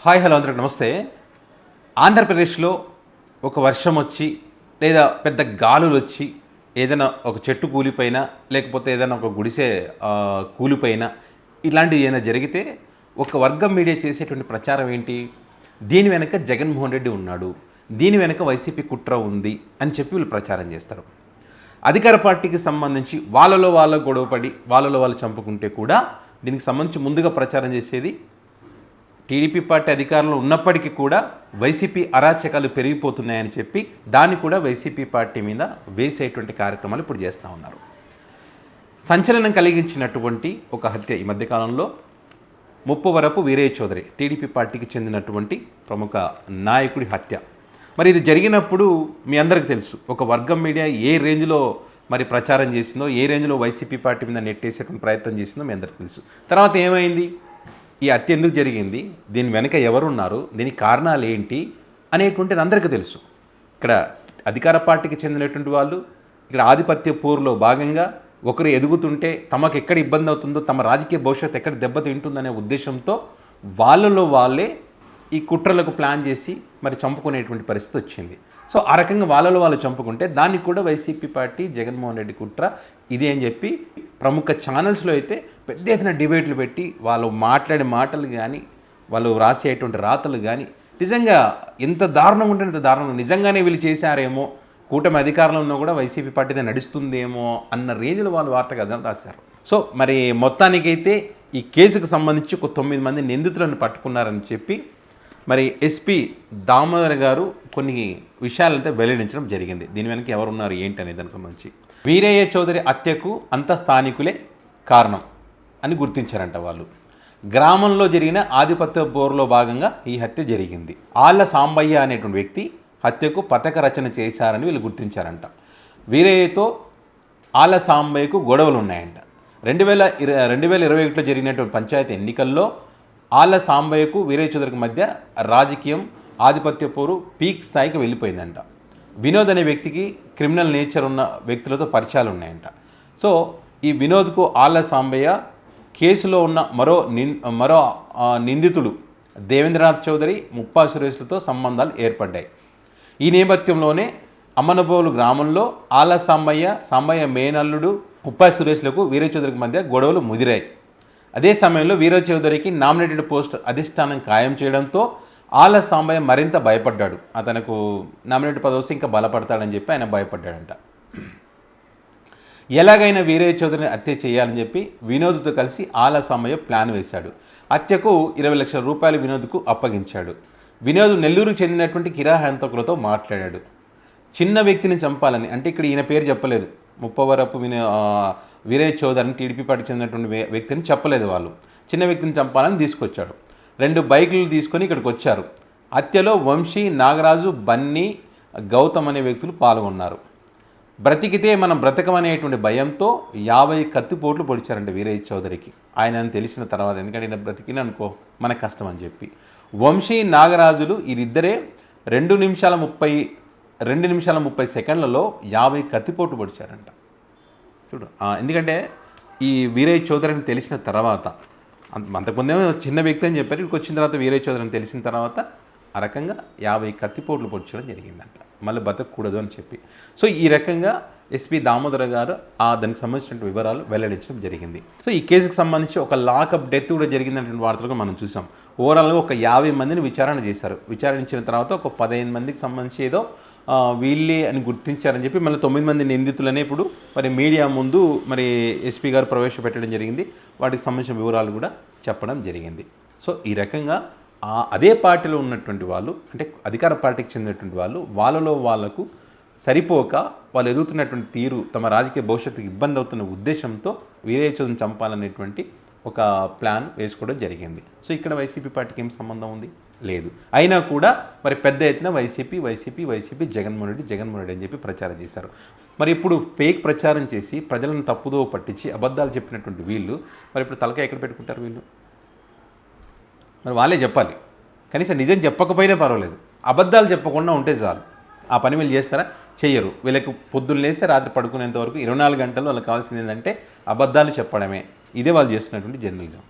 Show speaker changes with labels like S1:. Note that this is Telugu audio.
S1: హాయ్ హలో అందరికి నమస్తే. ఆంధ్రప్రదేశ్లో ఒక వర్షం వచ్చి లేదా పెద్ద గాలులు వచ్చి ఏదైనా ఒక చెట్టు కూలిపోయినా లేకపోతే ఏదైనా ఒక గుడిసె కూలిపోయినా ఇలాంటివి ఏదైనా జరిగితే ఒక వర్గం మీడియా చేసేటువంటి ప్రచారం ఏంటి? దీని వెనక జగన్మోహన్ రెడ్డి ఉన్నాడు, దీని వెనక వైసీపీ కుట్ర ఉంది అని చెప్పి వీళ్ళు ప్రచారం చేస్తారు. అధికార పార్టీకి సంబంధించి వాళ్ళలో వాళ్ళ గొడవపడి వాళ్ళలో వాళ్ళు చంపుకుంటే కూడా దీనికి సంబంధించి ముందుగా ప్రచారం చేసేది టీడీపీ పార్టీ అధికారంలో ఉన్నప్పటికీ కూడా వైసీపీ అరాచకాలు పెరిగిపోతున్నాయని చెప్పి దాన్ని కూడా వైసీపీ పార్టీ మీద వేసేటువంటి కార్యక్రమాలు ఇప్పుడు చేస్తూ ఉన్నారు. సంచలనం కలిగించినటువంటి ఒక హత్య ఈ మధ్యకాలంలో ముప్పవరపు వీరయ్య చౌదరి టీడీపీ పార్టీకి చెందినటువంటి ప్రముఖ నాయకుడి హత్య. మరి ఇది జరిగినప్పుడు మీ అందరికీ తెలుసు, ఒక వర్గం మీడియా ఏ రేంజ్లో మరి ప్రచారం చేసిందో, ఏ రేంజ్లో వైసీపీ పార్టీ మీద నెట్టేసేటువంటి ప్రయత్నం చేసిందో మీ అందరికీ తెలుసు. తర్వాత ఏమైంది? ఈ హత్య ఎందుకు జరిగింది, దీని వెనక ఎవరున్నారు, దీనికి కారణాలు ఏంటి అనేటువంటిది అందరికీ తెలుసు. ఇక్కడ అధికార పార్టీకి చెందినటువంటి వాళ్ళు ఇక్కడ ఆధిపత్య పోరులో భాగంగా ఒకరు ఎదుగుతుంటే తమకు ఎక్కడ ఇబ్బంది అవుతుందో, తమ రాజకీయ భవిష్యత్తు ఎక్కడ దెబ్బతింటుందనే ఉద్దేశంతో వాళ్ళలో వాళ్ళే ఈ కుట్రలకు ప్లాన్ చేసి మరి చంపుకునేటువంటి పరిస్థితి వచ్చింది. సో ఆ రకంగా వాళ్ళలో వాళ్ళు చంపుకుంటే దానికి కూడా వైసీపీ పార్టీ జగన్మోహన్ రెడ్డి కుట్ర ఇది అని చెప్పి ప్రముఖ ఛానల్స్లో అయితే పెద్ద ఎత్తున డిబేట్లు పెట్టి వాళ్ళు మాట్లాడే మాటలు కానీ వాళ్ళు రాసేటువంటి రాతలు కానీ నిజంగా ఎంత దారుణంగా ఉంటే అంత దారుణంగా, నిజంగానే వీళ్ళు చేశారేమో, కూటమి అధికారంలో ఉన్నా కూడా వైసీపీ పార్టీదే నడుస్తుందేమో అన్న రేంజ్లో వాళ్ళు వార్త కథను రాశారు. సో మరి మొత్తానికైతే ఈ కేసుకు సంబంధించి ఒక 9 మంది నిందితులను పట్టుకున్నారని చెప్పి మరి ఎస్పీ దామోదర్ గారు కొన్ని విషయాలైతే వెల్లడించడం జరిగింది. దీని వెనక ఎవరున్నారు ఏంటి అనే దానికి సంబంధించి వీరయ్య చౌదరి హత్యకు అంత స్థానికులే కారణం అని గుర్తించారంట వాళ్ళు. గ్రామంలో జరిగిన ఆధిపత్య పోరులో భాగంగా ఈ హత్య జరిగింది. ఆళ్ళ సాంబయ్య అనేటువంటి వ్యక్తి హత్యకు పథక రచన చేశారని వీళ్ళు గుర్తించారంట. వీరయ్యతో ఆళ్ళ సాంబయ్యకు గొడవలు ఉన్నాయంట. 2021లో జరిగినటువంటి పంచాయతీ ఎన్నికల్లో ఆళ్ళ సాంబయ్యకు వీరయ్య చౌదరికి మధ్య రాజకీయం ఆధిపత్య పోరు పీక్ స్థాయికి వెళ్ళిపోయిందంట. వినోద్ అనే వ్యక్తికి క్రిమినల్ నేచర్ ఉన్న వ్యక్తులతో పరిచయాలు ఉన్నాయంట. సో ఈ వినోద్కు ఆళ్ళ సాంబయ్య కేసులో ఉన్న మరో నిందితుడు దేవేంద్రనాథ్ చౌదరి, ముప్పా సురేష్లతో సంబంధాలు ఏర్పడ్డాయి. ఈ నేపథ్యంలోనే అమ్మనబోలు గ్రామంలో ఆళ్ళ సాంబయ్య మేనల్లుడు ముప్పా సురేష్లకు వీరయ్య చౌదరికి మధ్య గొడవలు ముదిరాయి. అదే సమయంలో వీరయ్య చౌదరికి నామినేటెడ్ పోస్ట్ అధిష్టానం ఖాయం చేయడంతో ఆళ్ళ సాంబయ్య మరింత భయపడ్డాడు. అతనికి నామినేటెడ్ పదవి వస్తే ఇంకా బలపడతాడని చెప్పి ఆయన భయపడ్డాడంట. ఎలాగైనా వీరయ్య చౌదరిని హత్య చేయాలని చెప్పి వినోద్తో కలిసి ఆళ్ళ సాంబయ్య ప్లాన్ వేశాడు. హత్యకు 20 లక్షల రూపాయలు వినోద్కు అప్పగించాడు. వినోద్ నెల్లూరుకు చెందినటువంటి కిరా హంతకులతో మాట్లాడాడు. చిన్న వ్యక్తిని చంపాలని, అంటే ఇక్కడ ఈయన పేరు చెప్పలేదు, ముప్పవరపు వీరయ్య చౌదరిని టీడీపీ పార్టీకి చెందినటువంటి వ్యక్తిని చెప్పలేదు. వాళ్ళు చిన్న వ్యక్తిని చంపాలని తీసుకొచ్చాడు. 2 బైకులు తీసుకొని ఇక్కడికి వచ్చారు. హత్యలో వంశీ, నాగరాజు, బన్నీ, గౌతమ్ అనే వ్యక్తులు పాల్గొన్నారు. బ్రతికితే మనం బ్రతకమనేటువంటి భయంతో 50 కత్తిపోట్లు పొడిచారంట వీరయ్య చౌదరికి. ఆయన తెలిసిన తర్వాత, ఎందుకంటే ఈయన బ్రతికిన అనుకో మన కష్టం అని చెప్పి వంశీ, నాగరాజులు వీరిద్దరే 2 నిమిషాల 30 సెకండ్లలో 50 కత్తిపోట్లు పొడిచారంట. చూడు, ఎందుకంటే ఈ వీరయ్య చౌదరిని తెలిసిన తర్వాత, అంతకుముందేమో చిన్న వ్యక్తి అని చెప్పారు, ఇక్కడికి వచ్చిన తర్వాత వీరయ్య చౌదరిని తెలిసిన తర్వాత ఆ రకంగా 50 కత్తిపోట్లు పొడిచడం జరిగిందంట, మళ్ళీ బతకూడదు అని చెప్పి. సో ఈ రకంగా ఎస్పీ దామోదర్ గారు దానికి సంబంధించిన వివరాలు వెల్లడించడం జరిగింది. సో ఈ కేసుకు సంబంధించి ఒక లాకప్ డెత్ కూడా జరిగిందనేటువంటి వార్తలు మనం చూసాం. ఓవరాల్గా ఒక 50 మందిని విచారణ చేశారు. విచారించిన తర్వాత ఒక 15 మందికి సంబంధించి ఏదో వీళ్ళే అని గుర్తించారని చెప్పి మళ్ళీ 9 మంది నిందితులనే ఇప్పుడు మరి మీడియా ముందు మరి ఎస్పీ గారు ప్రవేశపెట్టడం జరిగింది. వాటికి సంబంధించిన వివరాలు కూడా చెప్పడం జరిగింది. సో ఈ రకంగా అదే పార్టీలో ఉన్నటువంటి వాళ్ళు, అంటే అధికార పార్టీకి చెందినటువంటి వాళ్ళు వాళ్ళలో వాళ్లకు సరిపోక వాళ్ళు ఎదుగుతున్నటువంటి తీరు తమ రాజకీయ భవిష్యత్తుకు ఇబ్బంది అవుతున్న ఉద్దేశంతో వీరయ్య చౌదరిని చంపాలనేటువంటి ఒక ప్లాన్ వేసుకోవడం జరిగింది. సో ఇక్కడ వైసీపీ పార్టీకి ఏం సంబంధం ఉంది? లేదు. అయినా కూడా మరి పెద్ద ఎత్తున వైసీపీ జగన్మోహన్ రెడ్డి అని చెప్పి ప్రచారం చేశారు. మరి ఇప్పుడు ఫేక్ ప్రచారం చేసి ప్రజలను తప్పుదో పట్టించి అబద్ధాలు చెప్పినటువంటి వీళ్ళు మరి ఇప్పుడు తలకాయ ఎక్కడ పెట్టుకుంటారు? వీళ్ళు మరి వాళ్ళే చెప్పాలి. కనీసం నిజం చెప్పకపోయినా పర్వాలేదు, అబద్ధాలు చెప్పకుండా ఉంటే చాలు. ఆ పని వీళ్ళు చేస్తారా? చెయ్యరు. వీళ్ళకి పొద్దున్న లేస్తే రాత్రి పడుకునేంత వరకు 24 గంటలు వాళ్ళకి కావాల్సింది ఏంటంటే అబద్ధాలు చెప్పడమే. ఇదే వాళ్ళు చేస్తున్నటువంటి జర్నలిజం.